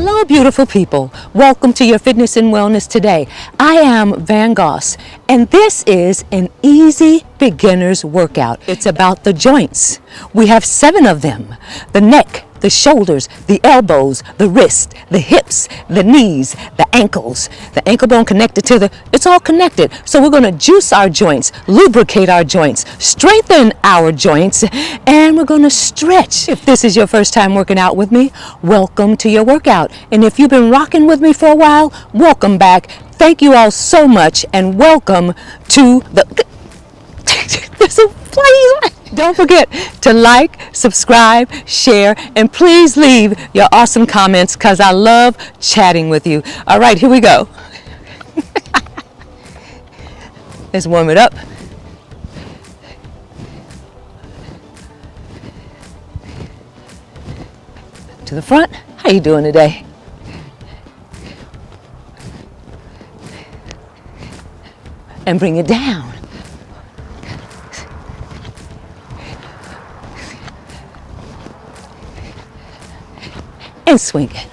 Hello, beautiful people. Welcome to your Fitness and Wellness Today. I am Van Goss, and this is an easy beginner's workout. It's about the joints. We have 7 of them: the neck, the shoulders, the elbows, the wrists, the hips, the knees, the ankles, the ankle bone connected to it's all connected. So we're going to juice our joints, lubricate our joints, strengthen our joints, and we're going to stretch. If this is your first time working out with me, welcome to your workout. And if you've been rocking with me for a while, welcome back. Thank you all so much, and welcome to the... There's a fly. Don't forget to like, subscribe, share, and please leave your awesome comments because I love chatting with you. All right, here we go. Let's warm it up. To the front. How you doing today? And bring it down. And swing it.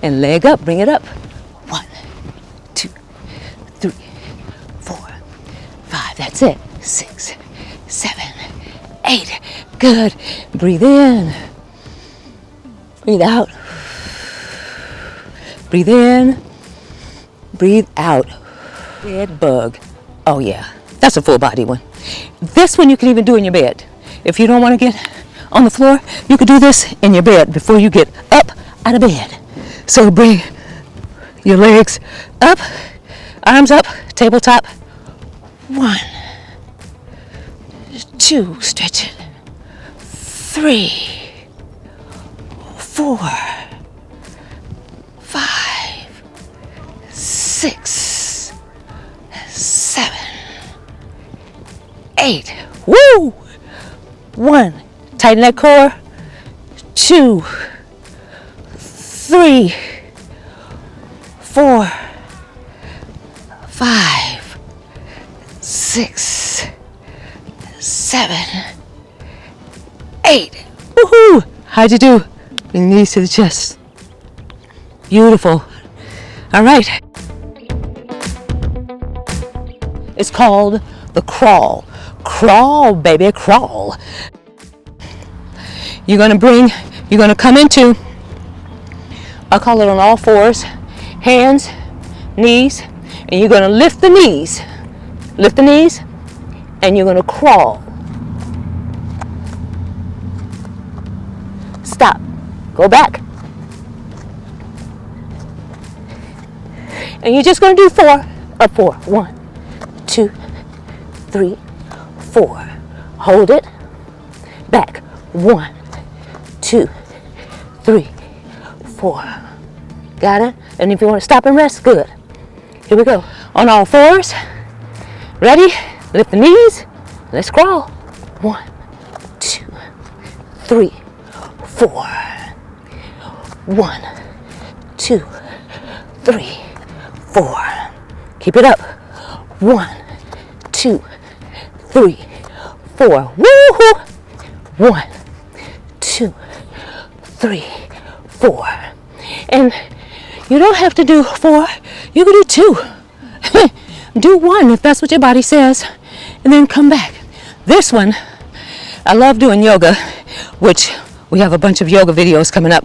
And leg up, bring it up. 1, 2, 3, 4, 5. That's it. 6, 7, 8. Good. Breathe in. Breathe out. Breathe in. Breathe out. Dead bug. Oh yeah, that's a full body one. This one you can even do in your bed. If you don't want to get on the floor, you could do this in your bed before you get up out of bed. So bring your legs up, arms up, tabletop. 1, 2, stretch it. 3, 4, 5, 6, 7, 8. Woo! 1. Tighten that core. 2, 3, 4, 5, 6, 7, 8. Woohoo! How'd you do? Bring the knees to the chest. Beautiful. All right. It's called the crawl. Crawl, baby, crawl. You're gonna come into, I call it on all fours, hands, knees, and you're gonna lift the knees, and you're gonna crawl. Stop, go back. And you're just gonna do 4, up 4, 1, 2, 3, 4. Hold it. Back. 1, 2, 3, 4. Got it? And if you want to stop and rest, good. Here we go. On all fours. Ready? Lift the knees. Let's crawl. 1, 2, 3, 4. 1, 2, 3, 4. Keep it up. 1, 2, 3, 4. Woohoo! 1, 2, 3, 4. And you don't have to do 4. You can do 2. Do 1 if that's what your body says, and then come back. This one, I love doing yoga, which we have a bunch of yoga videos coming up.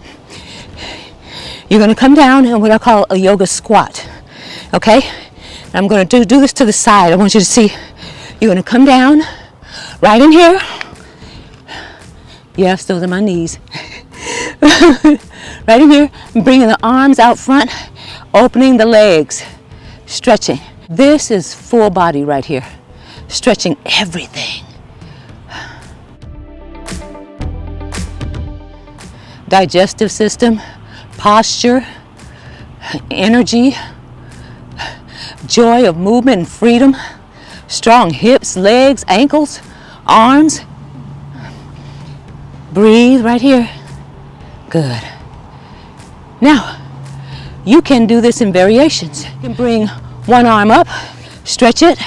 You're going to come down in what I call a yoga squat. Okay? I'm going to do this to the side. I want you to see. You're going to come down right in here. Yes, those are my knees. Right in here. Bringing the arms out front. Opening the legs. Stretching. This is full body right here. Stretching everything. Digestive system. Posture. Energy. Joy of movement and freedom. Strong hips, legs, ankles, arms. Breathe right here. Good. Now, you can do this in variations. You can bring one arm up, stretch it.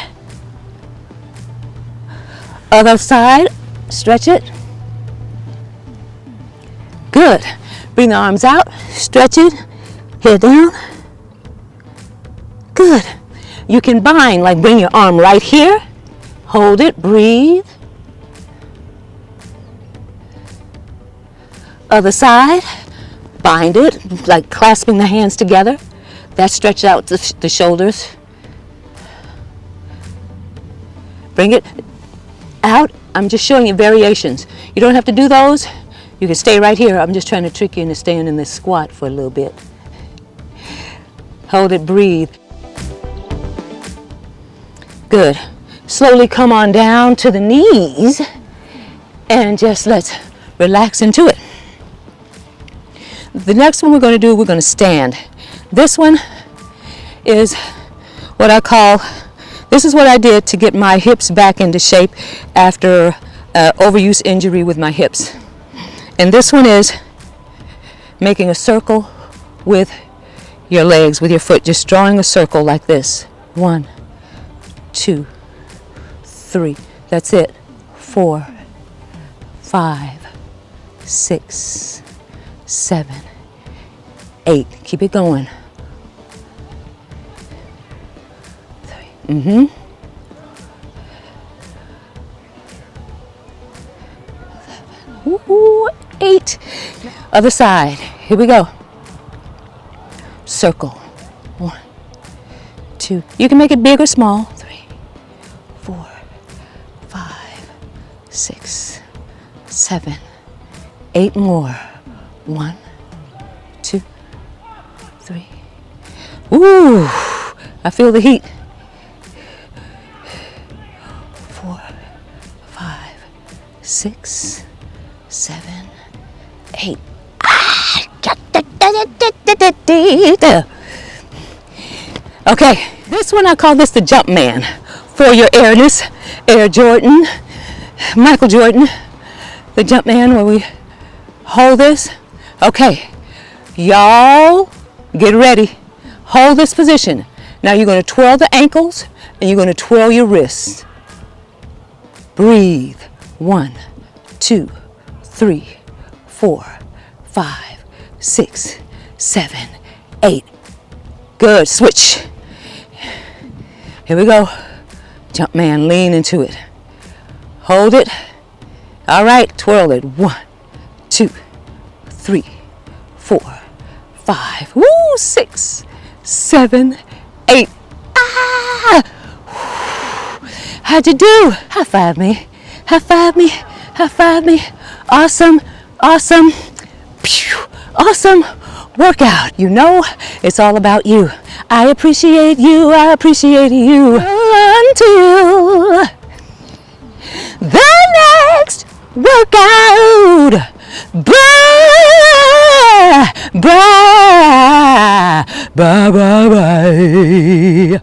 Other side, stretch it. Good. Bring the arms out, stretch it, head down. Good. You can bind, like bring your arm right here, hold it, breathe. Other side, bind it, like clasping the hands together. That stretches out the shoulders. Bring it out. I'm just showing you variations. You don't have to do those. You can stay right here. I'm just trying to trick you into staying in this squat for a little bit. Hold it, breathe. Good. Slowly come on down to the knees and just let's relax into it. The next one we're going to do, we're going to stand. This one is what I call, this is what I did to get my hips back into shape after overuse injury with my hips. And this one is making a circle with your legs, with your foot, just drawing a circle like this. 1, 2, 3. That's it. 4, 5, 6, 7, 8. Keep it going. 3. Ooh, 8. Other side. Here we go. Circle. 1, 2. You can make it big or small. 3, 4, 5, 6, 7, 8 more. 1, 2, 3. Ooh, I feel the heat. 4, 5, 6, 7, 8. Okay, this one I call this the Jumpman. For your airness, Air Jordan, Michael Jordan, the Jumpman where we hold this. Okay, y'all get ready. Hold this position. Now you're going to twirl the ankles and you're going to twirl your wrists. Breathe. 1, 2, 3, 4, 5, 6, 7, 8. Good. Switch. Here we go. Jumpman, lean into it. Hold it. All right, twirl it. 1, 2, 3, 4, 5. Woo, 6, 7, 8. Ah! How'd you do? High five me. High five me. High five me. Awesome. Awesome. Pew. Awesome workout. You know, it's all about you. I appreciate you. I appreciate you. Until the next workout. Bye. Bye. Bye. Bye. Bye.